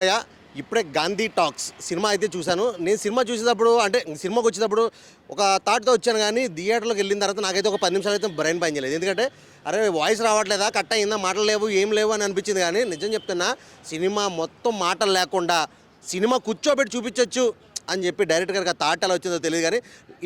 Yeah, ఇప్పుడే 'Gandhi talks' cinema అయితే చూశాను. నేను సినిమా చూసేటప్పుడు అంటే సినిమాకి వచ్చేటప్పుడు ఒక థాట్‌తో వచ్చాను గానీ, థియేటర్‌లోకి వెళ్ళిన తర్వాత నాకైతే ఒక 10 నిమిషాలు అయితే బ్రెయిన్ పని చేయలేదు. ఎందుకంటే, అరే వాయిస్ రావట్లేదా? కట్ అయిందా? మాటలు లేవు, ఏం లేవు అని అనిపించింది గానీ, నిజం చెప్తున్నా సినిమా మొత్తం మాటలు లేకుండా సినిమా కూర్చోబెట్టి చూపించొచ్చు అని చెప్పి డైరెక్టర్ గారికి ఆ థాట్ ఎలా వచ్చిందో తెలియదు కానీ,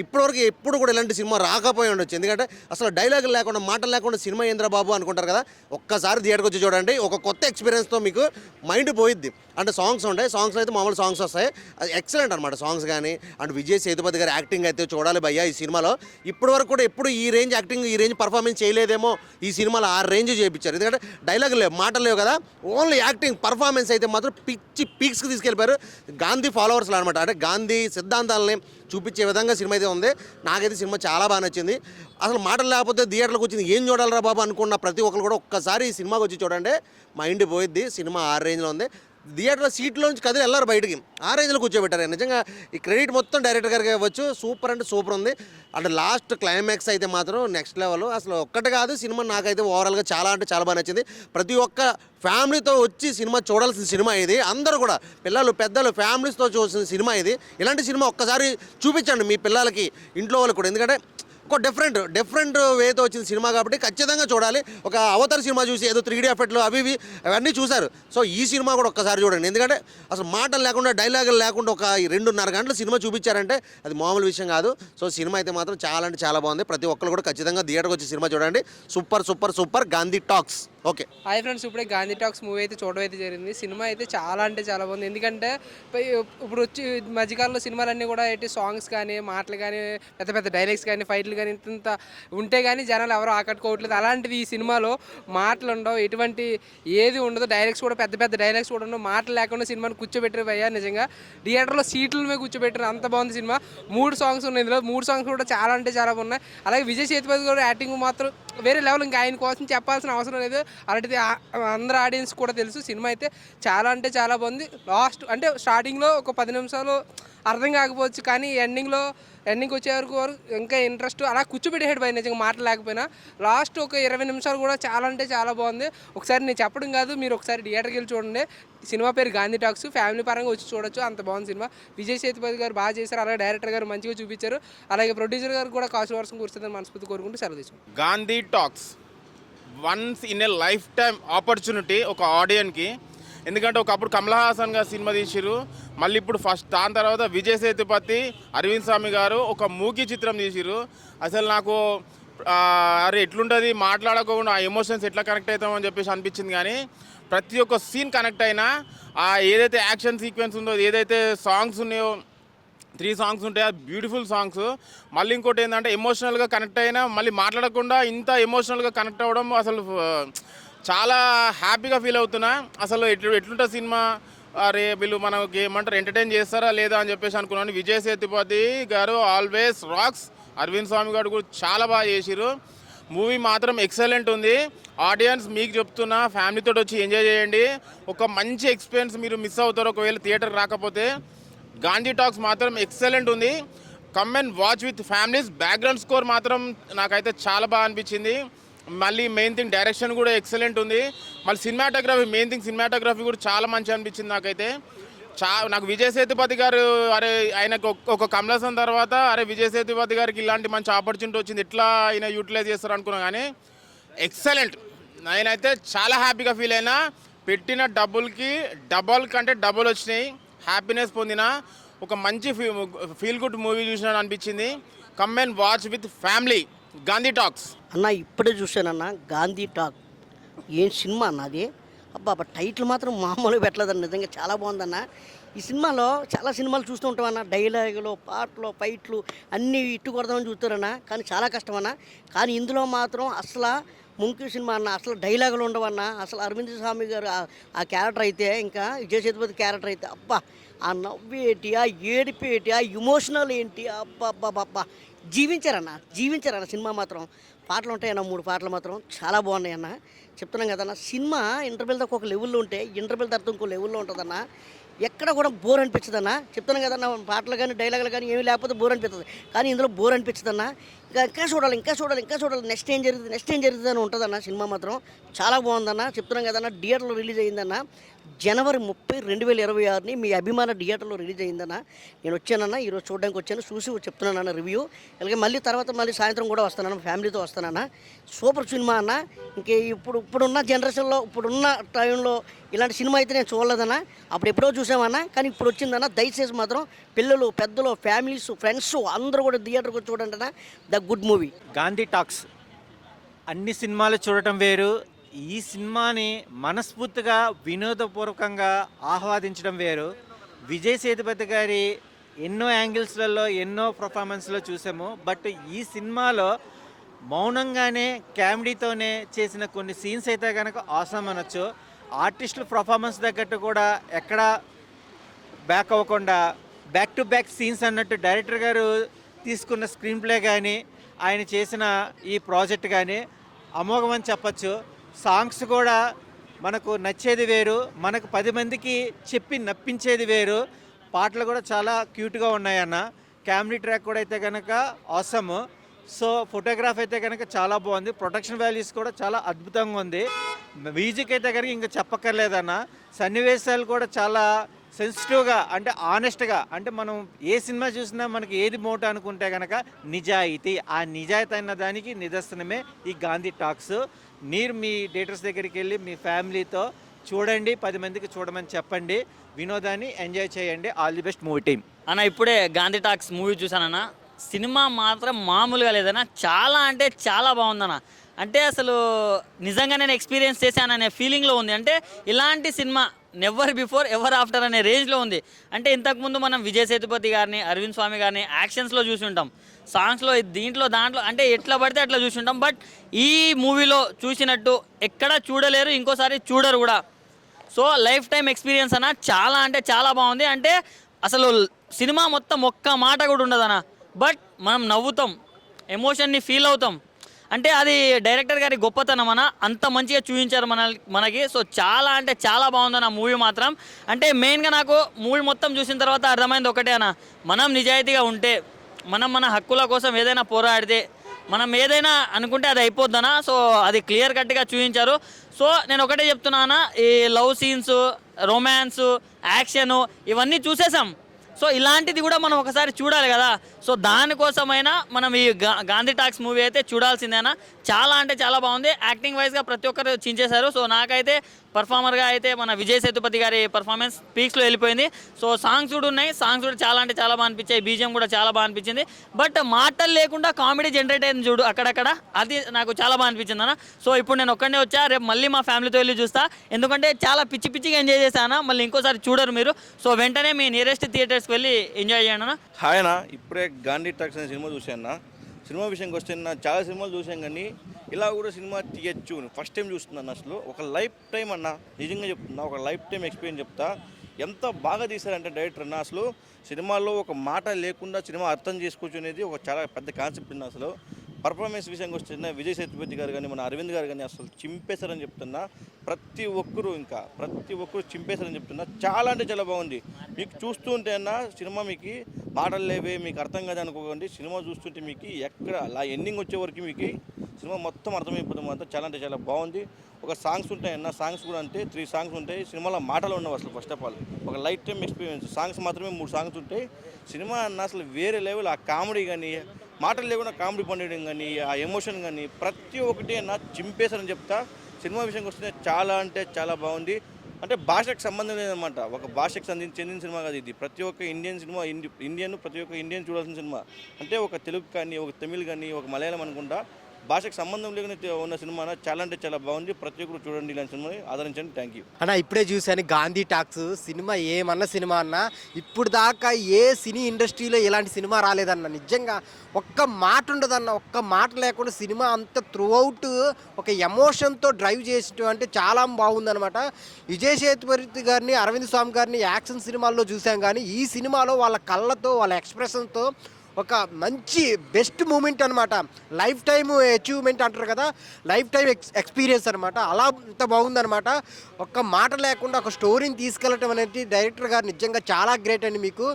ఇప్పటివరకు ఎప్పుడు కూడా ఇలాంటి సినిమా రాకపోయి ఉండొచ్చు. ఎందుకంటే అసలు డైలాగులు లేకుండా, మాటలు లేకుండా సినిమా ఏంద్రా బాబు అనుకుంటారు కదా! ఒక్కసారి థియేటర్‌కి వచ్చి చూడండి. ఒక కొత్త ఎక్స్‌పీరియన్స్‌తో మీకు మైండ్ పోయిద్ది. అంటే సాంగ్స్ ఉంటాయి. సాంగ్స్‌లో అయితే మామూలు సాంగ్స్ వస్తాయి. అది ఎక్సలెంట్ అనమాట సాంగ్స్ గానీ, అండ్ విజయ్ సేతుపతి గారి యాక్టింగ్ అయితే చూడాలి భయ్యా ఈ సినిమాలో. ఇప్పటివరకు కూడా ఎప్పుడు ఈ రేంజ్ యాక్టింగ్, ఈ రేంజ్ పర్ఫార్మెన్స్ చేయలేదేమో ఈ సినిమాలో. ఆ రేంజ్ చేయించారు. ఎందుకంటే డైలాగులు లేవు, మాటలు లేవు కదా! ఓన్లీ యాక్టింగ్, పర్ఫార్మెన్స్ అయితే మాత్రం పిచ్చి పీక్స్‌కి తీసుకెళ్ళిపోయారు. గాంధీ ఫాలోవర్స్‌లా అనమాట. అంటే గాంధీ సిద్ధాంతాలని చూపించే విధంగా సినిమా అయితే ఉంది. నాకైతే సినిమా చాలా బాగా నచ్చింది. అసలు మాటలు లేకపోతే థియేటర్‌లోకి వచ్చింది ఏం చూడాలిరా బాబు అనుకున్న ప్రతి ఒక్కరు కూడా ఒక్కసారి ఈ సినిమాకి వచ్చి చూడండి. మైండ్ పోయిద్ది. సినిమా ఆ రేంజ్‌లో ఉంది. థియేటర్‌లో సీట్‌లోంచి కదిలి ఎళ్లారు బయటికి. ఆ రేంజ్‌లో కూర్చోబెట్టారు. నిజంగా ఈ క్రెడిట్ మొత్తం డైరెక్టర్ గారికి ఇవ్వచ్చు. సూపర్ అంటే సూపర్ ఉంది. అంటే లాస్ట్ క్లైమాక్స్ అయితే మాత్రం నెక్స్ట్ లెవెల్. అసలు ఒక్కటి కాదు, సినిమా నాకైతే ఓవరాల్‌గా చాలా అంటే చాలా బాగా నచ్చింది. ప్రతి ఒక్క ఫ్యామిలీతో వచ్చి సినిమా చూడాల్సిన సినిమా ఇది. అందరూ కూడా పిల్లలు, పెద్దలు ఫ్యామిలీస్‌తో చూసిన సినిమా ఇది. ఇలాంటి సినిమా ఒక్కసారి చూపించండి మీ పిల్లలకి, ఇంట్లో వాళ్ళకి కూడా. ఎందుకంటే ఒక డిఫరెంట్ వేతో వచ్చిన సినిమా కాబట్టి ఖచ్చితంగా చూడాలి. ఒక అవతార్ సినిమా చూసి ఏదో 3D ఎఫెక్ట్లు అవి ఇవి అవన్నీ చూశారు. సో ఈ సినిమా కూడా ఒక్కసారి చూడండి. ఎందుకంటే అసలు మాటలు లేకుండా, డైలాగులు లేకుండా ఒక 2.5 గంటలు సినిమా చూపించారంటే అది మామూలు విషయం కాదు. సో సినిమా అయితే మాత్రం చాలా అంటే చాలా బాగుంది. ప్రతి ఒక్కరు కూడా ఖచ్చితంగా థియేటర్కి వచ్చి సినిమా చూడండి. Super super super 'Gandhi talks'. Okay. Hi friends, ఇప్పుడే 'గాంధీ టాక్స్' మూవీ అయితే చూడడం అయితే జరిగింది. సినిమా అయితే చాలా అంటే చాలా బాగుంది. ఎందుకంటే ఇప్పుడు వచ్చి మధ్యకాలంలో సినిమాలన్నీ కూడా ఏంటి, సాంగ్స్ కానీ, మాటలు కానీ, పెద్ద పెద్ద డైలాగ్స్ కానీ, ఫైట్లు కానీ ఇంత ఉంటే కానీ జనాలు ఎవరు ఆకట్టుకోవట్లేదు. అలాంటిది ఈ సినిమాలో మాటలు ఉండవు, ఎటువంటి ఏది ఉండదు. డైలాగ్స్ కూడా పెద్ద పెద్ద డైలాగ్స్ కూడా ఉండవు. మాటలు లేకుండా సినిమాని కూర్చోబెట్టారు భయ్యా. నిజంగా థియేటర్లో సీట్ల మీద కూర్చోబెట్టారు. అంత బాగుంది సినిమా. 3 సాంగ్స్ ఉన్నాయి ఇందులో. 3 సాంగ్స్ కూడా చాలా అంటే చాలా బాగున్నాయి. అలాగే విజయ్ సేతుపతి కూడా యాక్టింగ్ మాత్రం వేరే లెవెల్. ఇంకా ఆయన కోసం చెప్పాల్సిన అవసరం లేదు. అలాంటిది అందరు ఆడియన్స్ కూడా తెలుసు. సినిమా అయితే చాలా అంటే చాలా బాగుంది. లాస్ట్ అంటే స్టార్టింగ్లో ఒక 10 నిమిషాలు అర్థం కాకపోవచ్చు, కానీ ఎండింగ్కి వచ్చే వరకు ఇంకా ఇంట్రెస్ట్ అలా కూర్చోబెట్టేసాడు భయ. నిజంగా మాటలు లేకపోయినా లాస్ట్ ఒక 20 నిమిషాలు కూడా చాలా అంటే చాలా బాగుంది. ఒకసారి నేను చెప్పడం కాదు, మీరు ఒకసారి థియేటర్కి వెళ్ళి చూడండి. సినిమా పేరు 'గాంధీ టాక్స్'. ఫ్యామిలీ పరంగా వచ్చి చూడొచ్చు, అంత బాగుంది సినిమా. విజయ్ సేతుపతి గారు బాగా చేశారు. అలాగే డైరెక్టర్ గారు మంచిగా చూపించారు. అలాగే ప్రొడ్యూసర్ గారు కూడా కాస్ట్ వర్షం కూర్చుందని మనస్ఫూర్తి కోరుకుంటూ సెలవు తీసుకుంటాం. 'Gandhi talks' once in a life time opportunity ఒక ఆడియన్కి. ఎందుకంటే ఒకప్పుడు కమల్ హాసన్ గారు సినిమా తీసిరు, మళ్ళీ ఇప్పుడు ఫస్ట్ దాని తర్వాత విజయ్ సేతుపతి, అరవింద్ స్వామి గారు ఒక మూకీ చిత్రం తీసిరు. అసలు నాకు అరే ఎట్లుంటుంది మాట్లాడకుండా ఆ ఎమోషన్స్ ఎట్లా కనెక్ట్ అవుతామని చెప్పేసి అనిపించింది. కానీ ప్రతి ఒక్క సీన్ కనెక్ట్ అయినా, ఆ ఏదైతే యాక్షన్ సీక్వెన్స్ ఉందో, ఏదైతే సాంగ్స్ ఉన్నాయో 3 సాంగ్స్ ఉంటాయి, అది బ్యూటిఫుల్ సాంగ్స్. మళ్ళీ ఇంకోటి ఏంటంటే ఎమోషనల్గా కనెక్ట్ అయినా మళ్ళీ మాట్లాడకుండా ఇంత ఎమోషనల్గా కనెక్ట్ అవ్వడం అసలు చాలా హ్యాపీగా ఫీల్ అవుతున్నా. అసలు ఎట్లుంటుంది సినిమా, అరే వీళ్ళు మనకి ఏమంటారు ఎంటర్టైన్ చేస్తారా లేదా అని చెప్పేసి అనుకున్నాను. విజయ్ సేతుపతి గారు ఆల్వేస్ రాక్స్. అరవింద్ స్వామి గారు కూడా చాలా బాగా చేసిరు. మూవీ మాత్రం ఎక్సలెంట్ ఉంది. ఆడియన్స్ మీకు చెప్తున్నా, ఫ్యామిలీతో వచ్చి ఎంజాయ్ చేయండి. ఒక మంచి ఎక్స్పీరియన్స్ మీరు మిస్ అవుతారు ఒకవేళ థియేటర్ రాకపోతే. 'గాంధీ టాక్స్' మాత్రం ఎక్సలెంట్ ఉంది. Come and watch with families. Background score మాత్రం నాకైతే చాలా బాగా అనిపించింది. మళ్ళీ మెయిన్ థింగ్ డైరెక్షన్ కూడా ఎక్సలెంట్ ఉంది. మళ్ళీ సినిమాటోగ్రఫీ కూడా చాలా మంచి అనిపించింది నాకైతే. నాకు విజయ్ సేతుపతి గారు, అరే ఆయనకు ఒక కమల్ హాసన్ తర్వాత అరే విజయ్ సేతుపతి గారికి ఇలాంటి మంచి ఆపర్చునిటీ వచ్చింది, ఎట్లా ఆయన యూటిలైజ్ చేస్తారు అనుకున్నా. కానీ ఎక్సలెంట్. నేనైతే చాలా హ్యాపీగా ఫీల్ అయినా. పెట్టిన డబ్బులకి డబల్ కంటే డబుల్ వచ్చినాయి. హ్యాపీనెస్ పొందిన ఒక మంచి ఫీల్ గుడ్ మూవీ చూసినా అనిపించింది. Come and watch with family 'Gandhi talks'. అన్న ఇప్పుడే చూశానన్న 'గాంధీ టాక్'. ఏం సినిమా అన్న అది. అబ్బా టైటిల్ మాత్రం మామూలుగా పెట్టలేదన్న. నిజంగా చాలా బాగుందన్న. ఈ సినిమాలో చాలా సినిమాలు చూస్తూ ఉంటామన్న, డైలాగులు, పాటలు, ఫైట్లు అన్నీ ఇట్టు కొడదామని చూస్తారన్న. కానీ చాలా కష్టం అన్న. కానీ ఇందులో మాత్రం అసలు ముంకి సినిమా అన్న. అసలు డైలాగులు ఉండవన్న. అసలు అరవింద్ స్వామి గారు ఆ క్యారెక్టర్ అయితే, ఇంకా విజయ్ సేతుపతి క్యారెక్టర్ అయితే, అబ్బా ఆ నవ్వేటి, ఆ ఏడిపేటి, ఆ ఎమోషనల్ ఏంటి, అబ్బా జీవించారన్న సినిమా మాత్రం. పాటలు ఉంటాయన్న, 3 పాటలు మాత్రం చాలా బాగున్నాయి అన్న. చెప్తున్నాం కదన్న, సినిమా ఇంటర్వెల్ దాకా ఒక లెవెల్లో ఉంటే ఇంటర్వెల్ తర్వాత ఇంకో లెవెల్లో ఉంటుందన్న. ఎక్కడ కూడా బోర్ అనిపించదన్న. చెప్తున్నాను కదన్న, పాటలు కానీ డైలాగులు కానీ ఏమీ లేకపోతే బోర్ అనిపిస్తుంది. కానీ ఇందులో బోర్ అనిపించదన్న. ఇంకా చూడాలి ఇంకా చూడాలి ఇంకా చూడాలి, నెక్స్ట్ ఏం జరుగుతుంది అని ఉంటుందన్న. సినిమా మాత్రం చాలా బాగుందన్న. చెప్తున్నాం కదన్న, థియేటర్లో రిలీజ్ అయిందన్న జనవరి 30, 2026 మీ అభిమాన థియేటర్లో రిలీజ్ అయిందన్న. నేను వచ్చానన్న, ఈరోజు చూడడానికి వచ్చాను, చూసి చెప్తున్నానన్న రివ్యూ. అలాగే మళ్ళీ సాయంత్రం కూడా వస్తానన్న, ఫ్యామిలీతో వస్తానన్న. సూపర్ సినిమా అన్న. ఇంకే ఇప్పుడున్న జనరేషన్లో ఇప్పుడున్న టైంలో ఇలాంటి సినిమా అయితే నేను చూడలేదన్న. అప్పుడు ఎప్పుడో చూసామన్నా, కానీ ఇప్పుడు వచ్చిందన్న. దయచేసి మాత్రం పిల్లలు, పెద్దలు, ఫ్యామిలీస్, ఫ్రెండ్స్ అందరూ కూడా థియేటర్కి వచ్చి చూడండి అన్న. The good movie. Gandhi talks అన్ని సినిమాలు చూడటం వేరు, ఈ సినిమాని మనస్ఫూర్తిగా వినోదపూర్వకంగా ఆహ్వాదించడం వేరు. విజయ్ సేతుపతి గారి ఎన్నో యాంగిల్స్లలో ఎన్నో పర్ఫార్మెన్స్లో చూసాము, బట్ ఈ సినిమాలో మౌనంగానే కామెడీతోనే చేసిన కొన్ని సీన్స్ అయితే కనుక ఆసమ్ అనొచ్చు. ఆర్టిస్టుల పర్ఫార్మెన్స్ తగ్గట్టు కూడా ఎక్కడ బ్యాక్ అవ్వకుండా బ్యాక్ టు బ్యాక్ సీన్స్ అన్నట్టు డైరెక్టర్ గారు తీసుకున్న స్క్రీన్ ప్లే కానీ ఆయన చేసిన ఈ ప్రాజెక్ట్ కానీ అమోఘం అని చెప్పచ్చు. సాంగ్స్ కూడా మనకు నచ్చేది వేరు, మనకు 10 మందికి చెప్పి నప్పించేది వేరు. పాటలు కూడా చాలా క్యూట్గా ఉన్నాయన్న. కామెడీ ట్రాక్ కూడా అయితే కనుక ఆసమ్. సో ఫోటోగ్రాఫ్ అయితే కనుక చాలా బాగుంది, ప్రొడక్షన్ వాల్యూస్ కూడా చాలా అద్భుతంగా ఉంది. మ్యూజిక్ అయితే కనుక ఇంకా చెప్పక్కర్లేదన్న. సన్నివేశాలు కూడా చాలా సెన్సిటివ్గా, అంటే ఆనెస్ట్గా, అంటే మనం ఏ సినిమా చూసినా మనకి ఏది మోటో అనుకుంటే కనుక నిజాయితీ, ఆ నిజాయితీ అన్న దానికి నిదర్శనమే ఈ గాంధీ టాక్స్. మీరు మీ థియేటర్స్ దగ్గరికి వెళ్ళి మీ ఫ్యామిలీతో చూడండి, 10 మందికి చూడమని చెప్పండి, వినోదాన్ని ఎంజాయ్ చేయండి. All the best movie team. అన్న ఇప్పుడే గాంధీ టాక్స్ మూవీ చూసానన్న. సినిమా మాత్రం మామూలుగా లేదన్న, చాలా అంటే చాలా బాగుందన్న. అంటే అసలు నిజంగా నేను ఎక్స్పీరియన్స్ చేశాననే ఫీలింగ్లో ఉంది. అంటే ఇలాంటి cinema never before ever after అనే రేంజ్లో ఉంది. అంటే ఇంతకుముందు మనం విజయ్ సేతుపతి గారిని, అరవింద్ స్వామి గారిని యాక్షన్స్లో చూసి ఉంటాం, సాంగ్స్లో, దాంట్లో అంటే ఎట్లా పడితే అట్లా చూసి ఉంటాం. బట్ ఈ మూవీలో చూసినట్టు ఎక్కడా చూడలేరు, ఇంకోసారి చూడరు కూడా. సో లైఫ్ టైం ఎక్స్పీరియన్స్ అన్న. చాలా అంటే చాలా బాగుంది. అంటే అసలు సినిమా మొత్తం ఒక్క మాట కూడా ఉండదన్న, బట్ మనం నవ్వుతాం, ఎమోషన్ని ఫీల్ అవుతాం. అంటే అది డైరెక్టర్ గారి గొప్పతనం అన్న, అంత మంచిగా చూపించారు మనకి. సో చాలా అంటే చాలా బాగుందన్న మూవీ మాత్రం. అంటే మెయిన్గా నాకు మూవీ మొత్తం చూసిన తర్వాత అర్థమైంది ఒకటే అన్న, మనం నిజాయితీగా ఉంటే, మనం మన హక్కుల కోసం ఏదైనా పోరాడితే, మనం ఏదైనా అనుకుంటే అది అయిపోద్దనా. సో అది క్లియర్ కట్గా చూపించారు. సో నేను ఒకటే చెప్తున్నానా, ఈ లవ్ సీన్స్, రొమాన్స్, యాక్షను ఇవన్నీ చూసేసాం. సో ఇలాంటిది కూడా మనం ఒకసారి చూడాలి కదా. సో దానికోసమైనా మనం ఈ గాంధీ టాక్స్ మూవీ అయితే చూడాల్సిందేనా. చాలా అంటే చాలా బాగుంది. యాక్టింగ్ వైజ్గా ప్రతి ఒక్కరు చించేశారు. సో నాకైతే పర్ఫార్మర్గా అయితే మన విజయ్ సేతుపతి గారి పర్ఫార్మెన్స్ పీక్స్లో వెళ్ళిపోయింది. సో సాంగ్స్ కూడా ఉన్నాయి, సాంగ్స్ కూడా చాలా అంటే చాలా బాగా అనిపించాయి, బీజిఎం కూడా చాలా బాగా అనిపించింది. బట్ మాటలు లేకుండా కామెడీ జనరేట్ అయింది చూడు అక్కడక్కడ, అది నాకు చాలా బాగా అనిపించింది అన్న. సో ఇప్పుడు నేను ఒక్కడే వచ్చా, రేపు మళ్ళీ మా ఫ్యామిలీతో వెళ్ళి చూస్తా, ఎందుకంటే చాలా పిచ్చి పిచ్చిగా ఎంజాయ్ చేశాను. మళ్ళీ ఇంకోసారి చూడరు మీరు. సో వెంటనే మీ నియరెస్ట్ థియేటర్స్కి వెళ్ళి ఎంజాయ్ చేయండి అన్న. హాయ్ అన్న, ఇప్పుడే గాంధీ టాక్స్ అనే సినిమా చూశాను. సినిమా విషయంకి వస్తే చాలా సినిమాలు చూసాం, కానీ ఇలా కూడా సినిమా తీయచ్చు ఫస్ట్ టైం చూస్తున్నాను. అసలు ఒక లైఫ్ టైం అన్న, నిజంగా చెప్తున్నా, ఒక లైఫ్ టైం ఎక్స్పీరియన్స్ చెప్తా. ఎంత బాగా తీశారంటే డైరెక్టర్ అన్న, అసలు సినిమాలో ఒక మాట లేకుండా సినిమా అర్థం చేసుకోవచ్చు అనేది ఒక చాలా పెద్ద కాన్సెప్ట్ అన్న. అసలు పర్ఫార్మెన్స్ విషయంకి వస్తున్న విజయ్ సేతుపతి గారు కానీ, మన అరవింద్ గారు కానీ అసలు చింపేశారని చెప్తున్నా. ప్రతి ఒక్కరు చింపేశారని చెప్తున్నా. చాలా అంటే చాలా బాగుంది. మీకు చూస్తూ ఉంటే అన్న సినిమా మీకు మాటలు లేవే, మీకు అర్థం కాదు అనుకోకండి. సినిమా చూస్తుంటే మీకు ఎక్కడ ఎండింగ్ వచ్చే వరకు మీకు సినిమా మొత్తం అర్థమైపోతుంది. అంతా చాలా అంటే చాలా బాగుంది. ఒక సాంగ్స్ ఉంటాయన్న, సాంగ్స్ కూడా అంటే 3 సాంగ్స్ ఉంటాయి. సినిమాలో మాటలు ఉండవు అసలు. ఫస్ట్ ఆఫ్ ఆల్ ఒక లైఫ్ టైం ఎక్స్పీరియన్స్. సాంగ్స్ మాత్రమే 3 సాంగ్స్ ఉంటాయి. సినిమా అన్న అసలు వేరే లెవెల్. ఆ కామెడీ కానీ, మాటలు లేకుండా కామెడీ పండించడం కానీ, ఆ ఎమోషన్ కానీ ప్రతి ఒక్కటి అన్న చింపేశారని చెప్తా. సినిమా విషయంకి వస్తే చాలా అంటే చాలా బాగుంది. అంటే భాషకు సంబంధం లేదన్నమాట, ఒక భాషకు చెందిన సినిమా కాదు ఇది. ప్రతి ఒక్క ఇండియన్ సినిమా, ప్రతి ఒక్క ఇండియన్ చూడాల్సిన సినిమా. అంటే ఒక తెలుగు కానీ, ఒక తమిళ్ కానీ, ఒక మలయాళం అనుకుంటా, భాషకు సంబంధం లేకుండా ఉన్న సినిమా చాలా అంటే చాలా బాగుంది. ప్రతి ఒక్కరు చూడండి, ఇలాంటి సినిమాని ఆదరించండి. థ్యాంక్ యూ అన్న. ఇప్పుడే చూశాను గాంధీ టాక్స్ సినిమా. ఏమన్నా సినిమా అన్న, ఇప్పుడు దాకా ఏ సినీ ఇండస్ట్రీలో ఇలాంటి సినిమా రాలేదన్న. నిజంగా ఒక్క మాట ఉండదన్న, ఒక్క మాట లేకుండా సినిమా అంతా త్రూఅవుట్ ఒక ఎమోషన్తో డ్రైవ్ చేసడం అంటే చాలా బాగుందనమాట. విజయ్ సేతుపతి గారిని, అరవింద్ స్వామి గారిని యాక్షన్ సినిమాల్లో చూసాం, కానీ ఈ సినిమాలో వాళ్ళ కళ్ళతో, వాళ్ళ ఎక్స్ప్రెషన్తో ఒక మంచి బెస్ట్ మూమెంట్ అనమాట. లైఫ్ టైమ్ అచీవ్మెంట్ అంటారు కదా, లైఫ్ టైం ఎక్స్పీరియన్స్ అనమాట. అలా ఇంత బాగుందనమాట. ఒక్క మాట లేకుండా ఒక స్టోరీని తీసుకెళ్ళటం అనేది డైరెక్టర్ గారు నిజంగా చాలా గ్రేట్ అండి. మీకు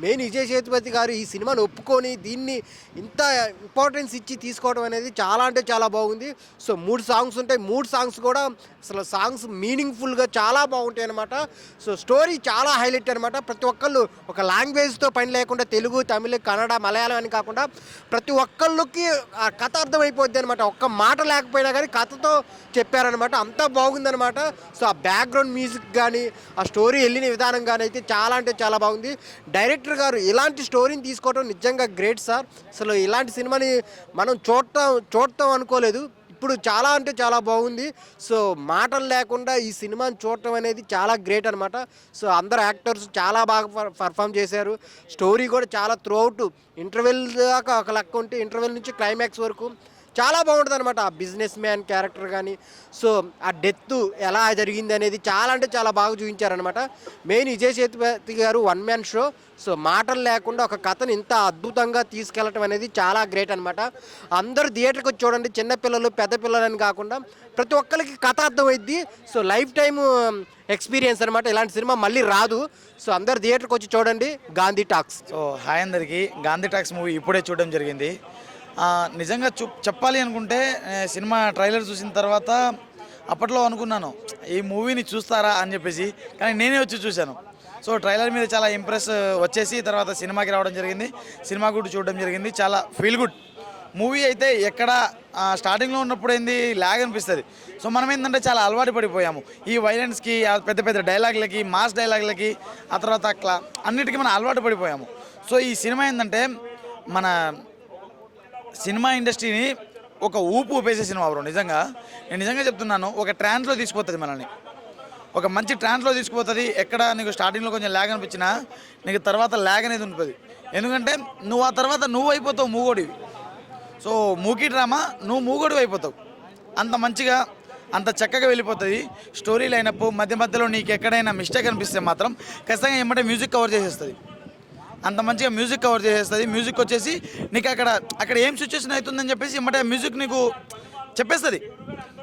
మెయిన్ విజయ్ సేతుపతి గారు ఈ సినిమాని ఒప్పుకొని దీన్ని ఇంత ఇంపార్టెన్స్ ఇచ్చి తీసుకోవడం అనేది చాలా అంటే చాలా బాగుంది. సో 3 సాంగ్స్ ఉంటాయి, 3 సాంగ్స్ కూడా అసలు సాంగ్స్ మీనింగ్ఫుల్గా చాలా బాగుంటాయి అనమాట. సో స్టోరీ చాలా హైలైట్ అనమాట. ప్రతి ఒక్కళ్ళు ఒక లాంగ్వేజ్తో పని లేకుండా తెలుగు, తమిళ, కన్నడ, మలయాళం అని కాకుండా ప్రతి ఒక్కళ్ళకి ఆ కథ అర్థమైపోద్ది అనమాట. ఒక్క మాట లేకపోయినా కానీ కథతో చెప్పారనమాట. అంతా బాగుందనమాట. సో ఆ బ్యాక్గ్రౌండ్ మ్యూజిక్ కానీ ఆ స్టోరీ వెళ్ళిన విధానం కానీ అయితే చాలా అంటే చాలా బాగుంది. డైరెక్టర్ గారు ఇలాంటి స్టోరీని తీసుకోవడం నిజంగా గ్రేట్ సార్. అసలు ఇలాంటి సినిమాని మనం చూడటం అనుకోలేదు. ఇప్పుడు చాలా అంటే చాలా బాగుంది. సో మాటలు లేకుండా ఈ సినిమాని చూడటం అనేది చాలా గ్రేట్ అనమాట. సో అందరు యాక్టర్స్ చాలా బాగా పర్ఫామ్ చేశారు. స్టోరీ కూడా చాలా త్రూఅవుట్ ఇంటర్వెల్ దాకా ఒక లెక్క ఉంటే ఇంటర్వెల్ నుంచి క్లైమాక్స్ వరకు చాలా బాగుంటుంది అనమాట. ఆ బిజినెస్ మ్యాన్ క్యారెక్టర్ కానీ, సో ఆ డెత్ ఎలా జరిగింది అనేది చాలా అంటే చాలా బాగా చూపించారనమాట. మెయిన్ విజయ్ సేతుపతి గారు 1 మ్యాన్ షో. సో మాటలు లేకుండా ఒక కథను ఇంత అద్భుతంగా తీసుకెళ్ళటం అనేది చాలా గ్రేట్ అనమాట. అందరూ థియేటర్కి వచ్చి చూడండి, చిన్నపిల్లలు పెద్ద పిల్లలని కాకుండా ప్రతి ఒక్కరికి కథ అర్థమైద్ది. సో లైఫ్ టైమ్ ఎక్స్పీరియన్స్ అనమాట. ఇలాంటి సినిమా మళ్ళీ రాదు. సో అందరు థియేటర్కి వచ్చి చూడండి గాంధీ టాక్స్. సో హాయ్ అందరికీ, గాంధీ టాక్స్ మూవీ ఇప్పుడే చూడడం జరిగింది. నిజంగా చెప్పాలి అనుకుంటే సినిమా ట్రైలర్ చూసిన తర్వాత అప్పట్లో అనుకున్నాను ఈ మూవీని చూస్తారా అని చెప్పేసి, కానీ నేనే వచ్చి చూశాను. సో ట్రైలర్ మీద చాలా ఇంప్రెస్ వచ్చేసి తర్వాత సినిమాకి రావడం జరిగింది. సినిమా కూడా చూడడం జరిగింది. చాలా ఫీల్ గుడ్ మూవీ అయితే. ఎక్కడ స్టార్టింగ్లో ఉన్నప్పుడు ఏంది ల్యాగ్ అనిపిస్తుంది. సో మనం ఏంటంటే చాలా అలవాటు పడిపోయాము ఈ వైలెన్స్కి, పెద్ద పెద్ద డైలాగులకి, మాస్ డైలాగులకి, ఆ తర్వాత అన్నిటికీ మనం అలవాటు పడిపోయాము. సో ఈ సినిమా ఏంటంటే మన సినిమా ఇండస్ట్రీని ఒక ఊపు ఊపేసే సినిమా బ్రో. నేను నిజంగా చెప్తున్నాను. ఒక ట్రాన్స్లో తీసుకుపోతుంది మనల్ని, ఒక మంచి ట్రాన్స్లో తీసుకుపోతుంది. ఎక్కడ నీకు స్టార్టింగ్లో కొంచెం ల్యాగ్ అనిపించినా నీకు తర్వాత ల్యాగ్ అనేది ఉంటుంది. ఎందుకంటే నువ్వు ఆ తర్వాత నువ్వు అయిపోతావు మూగోడివి. సో మూకీ డ్రామా నువ్వు మూగోడివి అయిపోతావు. అంత మంచిగా అంత చక్కగా వెళ్ళిపోతుంది స్టోరీ లైనప్. మధ్య మధ్యలో నీకు ఎక్కడైనా మిస్టేక్ అనిపిస్తే మాత్రం ఖచ్చితంగా ఏమంటే మ్యూజిక్ కవర్ చేసేస్తుంది. అంత మంచిగా మ్యూజిక్ కవర్ చేసేస్తుంది. మ్యూజిక్ వచ్చేసి నీకు అక్కడ ఏం సిచ్యువేషన్ అవుతుందని చెప్పేసి ఏమంటే మ్యూజిక్ నీకు చెప్పేస్తుంది.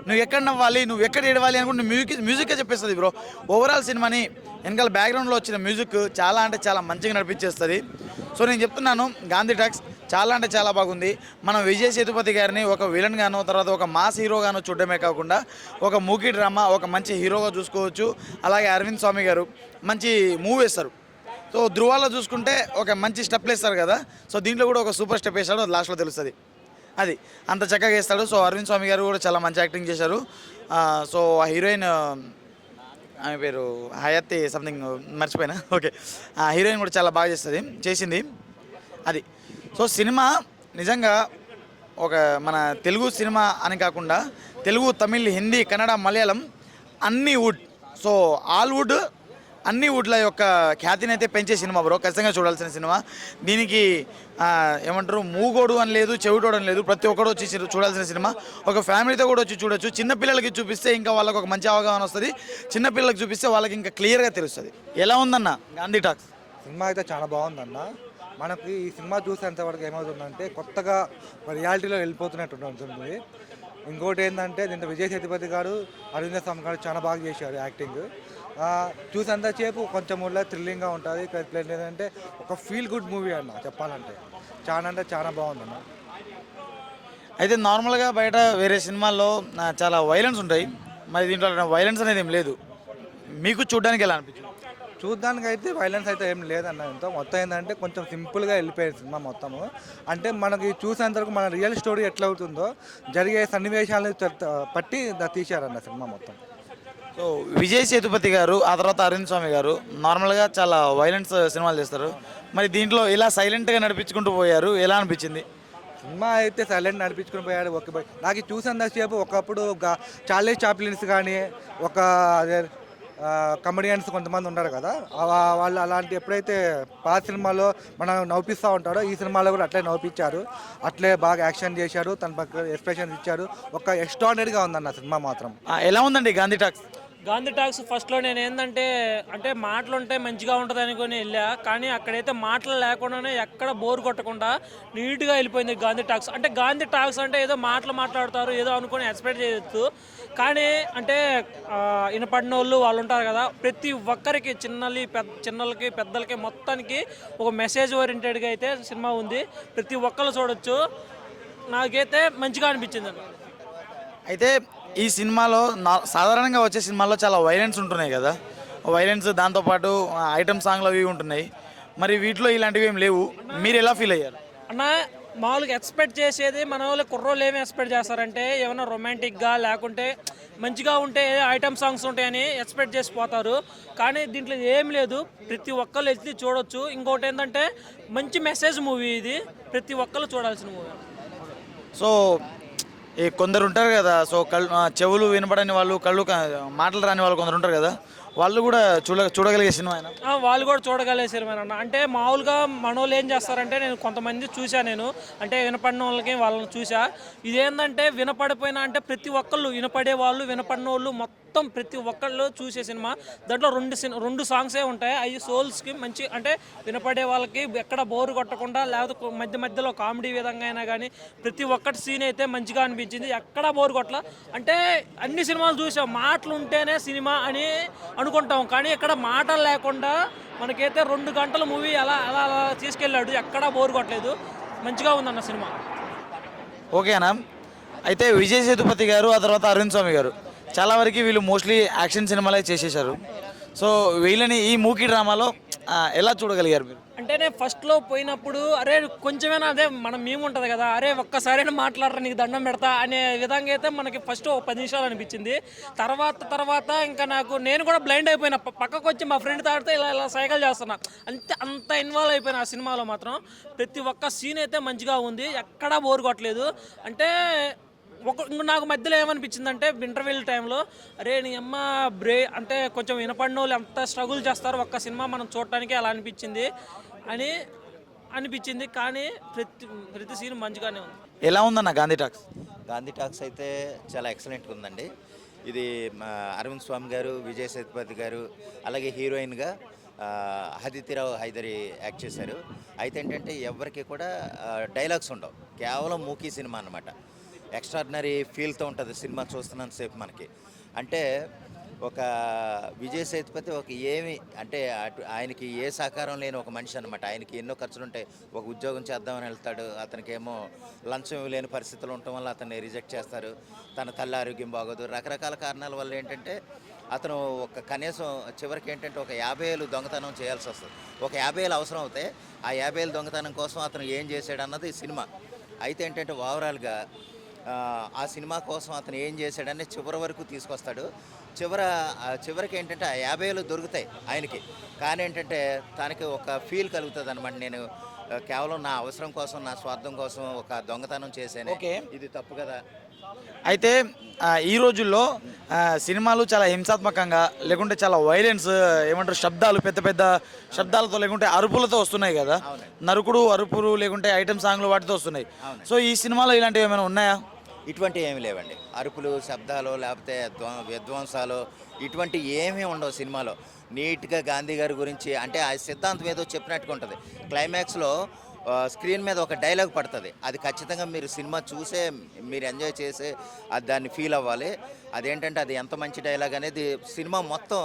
నువ్వు ఎక్కడ నవ్వాలి, నువ్వు ఎక్కడ ఏడవాలి అనుకుంటే మ్యూజిక్గా చెప్పేస్తుంది బ్రో. ఓవరాల్ సినిమాని వెనకాల బ్యాక్గ్రౌండ్లో వచ్చిన మ్యూజిక్ చాలా అంటే చాలా మంచిగా నడిపించేస్తుంది. సో నేను చెప్తున్నాను గాంధీ టాక్స్ చాలా అంటే చాలా బాగుంది. మనం విజయ్ సేతుపతి గారిని ఒక విలన్ గానో, తర్వాత ఒక మాస్ హీరోగానో చూడడమే కాకుండా ఒక మూకీ డ్రామా ఒక మంచి హీరోగా చూసుకోవచ్చు. అలాగే అరవింద్ స్వామి గారు మంచి మూవీ వేస్తారు. సో ధృవాలో చూసుకుంటే ఒక మంచి స్టెప్ వేస్తారు కదా. సో దీంట్లో కూడా ఒక సూపర్ స్టెప్ వేస్తాడు, అది లాస్ట్లో తెలుస్తుంది. అది అంత చక్కగా వేస్తాడు. సో అరవింద్ స్వామి గారు కూడా చాలా మంచి యాక్టింగ్ చేశారు. సో ఆ హీరోయిన్ ఆమె పేరు హయతి సంథింగ్ మర్చిపోయినా, ఓకే. ఆ హీరోయిన్ కూడా చాలా బాగా చేసింది అది. సో సినిమా నిజంగా ఒక మన తెలుగు సినిమా అని కాకుండా తెలుగు, తమిళ్, హిందీ, కన్నడ, మలయాళం అన్ని వుడ్, సో ఆల్ వుడ్ అన్ని వుడ్ల యొక్క ఖ్యాతిని అయితే పెంచే సినిమా బ్రో. ఖచ్చితంగా చూడాల్సిన సినిమా. దీనికి ఏమంటారు మూగోడు అని లేదు, చెవిటోడు అని లేదు, ప్రతి ఒక్కరు వచ్చి చూడాల్సిన సినిమా. ఒక ఫ్యామిలీతో కూడా వచ్చి చూడొచ్చు. చిన్నపిల్లలకి చూపిస్తే ఇంకా వాళ్ళకి ఒక మంచి అవగాహన వస్తుంది. చిన్నపిల్లలకి చూపిస్తే వాళ్ళకి ఇంకా క్లియర్గా తెలుస్తుంది. ఎలా ఉందన్న గాంధీ టాక్స్ సినిమా? అయితే చాలా బాగుందన్న. మనకి ఈ సినిమా చూసేంతవరకు ఏమవుతుందంటే కొత్తగా రియాలిటీలో వెళ్ళిపోతున్నట్టు ఉంటుంది. ఇంకోటి ఏంటంటే దీంట్లో విజయ్ సేతుపతి గారు, అరవింద స్వామి గారు చాలా బాగా చేశారు యాక్టింగ్. చూసేంతసేపు కొంచెం ఊళ్ళో థ్రిల్లింగ్గా ఉంటుంది. ప్లస్ ఏంటంటే ఒక ఫీల్ గుడ్ మూవీ అన్న చెప్పాలంటే. చాలా అంటే చాలా బాగుందన్న. అయితే నార్మల్గా బయట వేరే సినిమాల్లో చాలా వైలెన్స్ ఉంటాయి, మరి దీంట్లో వైలెన్స్ అనేది ఏం లేదు. మీకు చూడడానికి ఎలా అనిపించింది? చూడడానికి అయితే వైలెన్స్ అయితే ఏం లేదన్న. మొత్తం ఏంటంటే కొంచెం సింపుల్గా వెళ్ళిపోయేది సినిమా మొత్తము. అంటే మనకి చూసేంతవరకు మన రియల్ స్టోరీ ఎట్లా అవుతుందో జరిగే సన్నివేశాలను పట్టి తీశారన్న సినిమా మొత్తం. సో విజయ్ సేతుపతి గారు, ఆ తర్వాత అరవింద్ స్వామి గారు నార్మల్గా చాలా వైలెన్స్ సినిమాలు చేస్తారు. మరి దీంట్లో ఇలా సైలెంట్గా నడిపించుకుంటూ పోయారు, ఎలా అనిపించింది? సినిమా అయితే సైలెంట్ నడిపించుకుని పోయాడు. ఓకే, నాకు చూసేంతసేపు ఒకప్పుడు చార్లీ చాప్లిన్స్ కానీ ఒక అదే కమెడియన్స్ కొంతమంది ఉన్నారు కదా, వాళ్ళు అలాంటి ఎప్పుడైతే పాత సినిమాలో మనం నవ్విస్తూ ఉంటాడో ఈ సినిమాలో కూడా అట్లే నవ్వించారు. అట్లే బాగా యాక్షన్ చేశారు, తన పక్క ఎక్స్ప్రెషన్స్ ఇచ్చారు. ఒక ఎక్స్ట్రాడినరీగా ఉందన్న సినిమా మాత్రం. ఎలా ఉందండి గాంధీ టాక్స్? గాంధీ టాక్స్ ఫస్ట్లో నేను ఏంటంటే అంటే మాటలు ఉంటే మంచిగా ఉంటుంది అనుకుని వెళ్ళా, కానీ అక్కడైతే మాటలు లేకుండానే ఎక్కడ బోర్ కొట్టకుండా నీట్గా వెళ్ళిపోయింది గాంధీ టాక్స్. అంటే గాంధీ టాక్స్ అంటే ఏదో మాట్లాడతారు ఏదో అనుకుని ఎక్స్పెక్ట్ చేయొచ్చు, కానీ అంటే వినపడిన వాళ్ళు ఉంటారు కదా, ప్రతి ఒక్కరికి చిన్నలకి పెద్దలకి మొత్తానికి ఒక మెసేజ్ ఓరియంటెడ్గా అయితే సినిమా ఉంది. ప్రతి ఒక్కరు చూడొచ్చు. నాకైతే మంచిగా అనిపించింది. అయితే ఈ సినిమాలో సాధారణంగా వచ్చే సినిమాల్లో చాలా వైలెన్స్ ఉంటున్నాయి కదా, వైలెన్స్ దాంతోపాటు ఐటమ్ సాంగ్లు అవి ఉంటున్నాయి. మరి వీటిలో ఇలాంటివి ఏం లేవు. మీరు ఎలా ఫీల్ అయ్యారు? అన్న మామూలుగా ఎక్స్పెక్ట్ చేసేది మన వాళ్ళు కుర్రోళ్ళు ఏమి ఎక్స్పెక్ట్ చేస్తారంటే ఏమైనా రొమాంటిక్గా లేకుంటే మంచిగా ఉంటే ఐటమ్ సాంగ్స్ ఉంటాయని ఎక్స్పెక్ట్ చేసిపోతారు, కానీ దీంట్లో ఏం లేదు. ప్రతి ఒక్కళ్ళు వెళ్ళి చూడొచ్చు. ఇంకోటి ఏంటంటే మంచి మెసేజ్ మూవీ ఇది, ప్రతి ఒక్కళ్ళు చూడాల్సిన మూవీ. సో ఈ కొందరు ఉంటారు కదా, సో చెవులు వినపడని వాళ్ళు, మాటలు రాని వాళ్ళు కొందరు ఉంటారు కదా, వాళ్ళు కూడా చూడగలిగే సినిమా అయినా? వాళ్ళు కూడా చూడగలిగే సినిమా అన్న. అంటే మామూలుగా మనోళ్ళు ఏం చేస్తారంటే నేను కొంతమంది చూసా, నేను అంటే వినపడిన వాళ్ళకి వాళ్ళని చూసా. ఇదేంటంటే వినపడిపోయినా అంటే ప్రతి ఒక్కళ్ళు వినపడే వాళ్ళు వినపడిన వాళ్ళు మొత్తం ప్రతి ఒక్కళ్ళు చూసే సినిమా. దాంట్లో రెండు సాంగ్సే ఉంటాయి. అవి సోల్స్కి మంచి అంటే వినపడే వాళ్ళకి ఎక్కడ బోరు కొట్టకుండా, లేకపోతే మధ్యలో కామెడీ విధంగా అయినా కానీ ప్రతి ఒక్కటి సీన్ అయితే మంచిగా అనిపించింది. ఎక్కడా బోరు కొట్టల. అంటే అన్ని సినిమాలు చూసాం, మాటలు ఉంటేనే సినిమా అని అనుకుంటాం, కానీ ఇక్కడ మాటలు లేకుండా మనకైతే 2 గంటల మూవీ అలా అలా అలా తీసుకెళ్ళాడు. ఎక్కడా బోరు కొట్టలేదు. మంచిగా ఉందన్న సినిమా. ఓకేనా? అయితే విజయ్ సేతుపతి గారు, ఆ తర్వాత అరవింద్ స్వామి గారు చాలా వరకు వీళ్ళు మోస్ట్లీ యాక్షన్ సినిమాలే చేసేసారు. సో వీళ్ళని ఈ మూకీ డ్రామాలో ఎలా చూడగలిగారు మీరు? అంటే నేను ఫస్ట్లో పోయినప్పుడు అరే కొంచెమైనా అదే మనం మేము ఉంటుంది కదా, అరే ఒక్కసారైనా మాట్లాడరా నీకు దండం పెడతా అనే విధంగా అయితే మనకి ఫస్ట్ 10 నిమిషాలు అనిపించింది. తర్వాత ఇంకా నేను కూడా బ్లైండ్ అయిపోయినా. పక్కకు వచ్చి మా ఫ్రెండ్ తాడితే ఇలా సైకిల్ చేస్తున్నా. అంత ఇన్వాల్వ్ అయిపోయినా ఆ సినిమాలో మాత్రం. ప్రతి ఒక్క సీన్ అయితే మంచిగా ఉంది, ఎక్కడా బోర్ కొట్టలేదు. అంటే నాకు మధ్యలో ఏమనిపించిందంటే ఇంటర్వ్యూల టైంలో అరే నీ అమ్మ అంటే కొంచెం వినపడిన వాళ్ళు ఎంత స్ట్రగుల్ చేస్తారు ఒక్క సినిమా మనం చూడటానికి అలా అనిపించింది, కానీ ప్రతి సీన్ మంచిగానే ఉంది. ఎలా ఉందన్న గాంధీ టాక్స్? గాంధీ టాక్స్ అయితే చాలా ఎక్సలెంట్గా ఉందండి. ఇది అరవింద్ స్వామి గారు, విజయ్ సేతుపతి గారు, అలాగే హీరోయిన్గా అదితిరావు హైదరి యాక్ట్ చేశారు. అయితే ఏంటంటే ఎవరికి కూడా డైలాగ్స్ ఉండవు, కేవలం మూకీ సినిమా అన్నమాట. ఎక్స్ట్రాడినరీ ఫీల్తో ఉంటుంది సినిమా చూస్తున్నంతసేపు మనకి. అంటే ఒక విజయ్ సేతుపతి ఏమి అంటే ఆయనకి ఏ సహకారం లేని ఒక మనిషి అనమాట. ఆయనకి ఎన్నో ఖర్చులు ఉంటాయి. ఒక ఉద్యోగం చేద్దామని వెళ్తాడు, అతనికి ఏమో లంచం లేని పరిస్థితులు ఉండటం వల్ల అతన్ని రిజెక్ట్ చేస్తారు. తన తల్లి ఆరోగ్యం బాగోదు, రకరకాల కారణాల వల్ల ఏంటంటే అతను కనీసం చివరికి ఏంటంటే ఒక 50,000 దొంగతనం చేయాల్సి వస్తుంది. ఒక 50,000 అవసరం అవుతాయి. ఆ 50,000 దొంగతనం కోసం అతను ఏం చేశాడు అన్నది సినిమా. అయితే ఏంటంటే ఓవరాల్గా ఆ సినిమా కోసం అతను ఏం చేశాడని చివరి వరకు తీసుకొస్తాడు. చివరికి ఏంటంటే ఆ 50,000 దొరుకుతాయి ఆయనకి, కానీ ఏంటంటే తనకి ఒక ఫీల్ కలుగుతుంది అనమాట. నేను కేవలం నా అవసరం కోసం, నా స్వార్థం కోసం ఒక దొంగతనం చేశాను, ఇది తప్పు కదా. అయితే ఈ రోజుల్లో సినిమాలు చాలా హింసాత్మకంగా లేకుంటే చాలా వైలెన్స్ ఏమంటారు శబ్దాలు, పెద్ద పెద్ద శబ్దాలతో లేకుంటే అరుపులతో వస్తున్నాయి కదా, అరుపులు లేకుంటే ఐటమ్ సాంగ్లు వాటితో వస్తున్నాయి. సో ఈ సినిమాలో ఇలాంటివి ఏమైనా ఉన్నాయా? ఇటువంటి ఏమి లేవండి. అరుపులు, శబ్దాలు, లేకపోతే విధ్వంసాలు ఇటువంటి ఏమీ ఉండవు సినిమాలో. నీట్గా గాంధీ గారి గురించి అంటే ఆ సిద్ధాంతం ఏదో చెప్పినట్టుగా ఉంటుంది. క్లైమాక్స్లో స్క్రీన్ మీద ఒక డైలాగ్ పడుతుంది. అది ఖచ్చితంగా మీరు సినిమా చూసే మీరు ఎంజాయ్ చేసి దాన్ని ఫీల్ అవ్వాలి. అదేంటంటే అది ఎంత మంచి డైలాగ్ అనేది సినిమా మొత్తం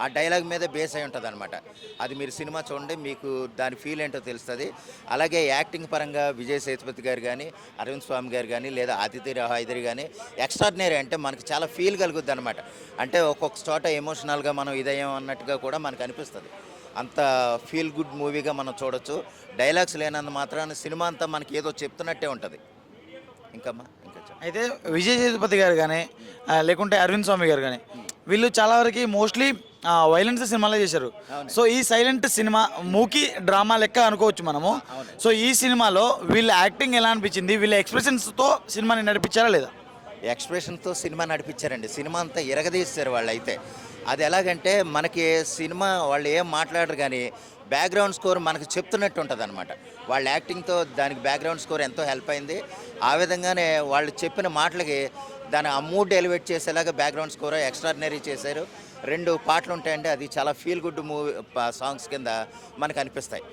ఆ డైలాగ్ మీదే బేస్ అయి ఉంటుంది అనమాట. అది మీరు సినిమా చూడండి, మీకు దాని ఫీల్ ఏంటో తెలుస్తుంది. అలాగే యాక్టింగ్ పరంగా విజయ్ సేతుపతి గారు కానీ, అరవింద్ స్వామి గారు కానీ, లేదా అదితిరావు హైదరి కానీ ఎక్స్ట్రాడినరీ. అంటే మనకి చాలా ఫీల్ కలుగుద్ది అనమాట. అంటే ఒక్కొక్క చోట ఎమోషనల్గా మనం ఇదయ్యాం అన్నట్టుగా కూడా మనకు అనిపిస్తుంది. అంత ఫీల్ గుడ్ మూవీగా మనం చూడొచ్చు. డైలాగ్స్ లేనంత మాత్రాన సినిమా అంతా మనకి ఏదో చెప్తున్నట్టే ఉంటుంది. ఇంకా అయితే విజయ్ సేతుపతి గారు కానీ లేకుంటే అరవింద్ స్వామి గారు కానీ వీళ్ళు చాలా వరకు మోస్ట్లీ వైలెన్స్ సినిమాలే చేశారు. సో ఈ సైలెంట్ సినిమా మూకీ డ్రామా లెక్క అనుకోవచ్చు మనము. సో ఈ సినిమాలో వీళ్ళ యాక్టింగ్ ఎలా అనిపించింది? వీళ్ళ ఎక్స్ప్రెషన్స్తో సినిమాని నడిపించారా లేదా? ఎక్స్ప్రెషన్తో సినిమా నడిపించారండి. సినిమా అంతా ఎరగదీశారు వాళ్ళు. అయితే అది ఎలాగంటే మనకి సినిమా వాళ్ళు ఏం మాట్లాడరు కానీ బ్యాక్గ్రౌండ్ స్కోర్ మనకు చెప్తున్నట్టు ఉంటుంది అనమాట. వాళ్ళ యాక్టింగ్తో దానికి బ్యాక్గ్రౌండ్ స్కోర్ ఎంతో హెల్ప్ అయింది. ఆ విధంగానే వాళ్ళు చెప్పిన మాటలకి దాని ఆ మూడ్ ఎలివేట్ చేసేలాగా బ్యాక్గ్రౌండ్ స్కోర్ ఎక్స్ట్రాడినరీ చేశారు. 2 పాటలు ఉంటాయండి, అది చాలా ఫీల్ గుడ్ మూవీ సాంగ్స్ కింద మనకు అనిపిస్తాయి.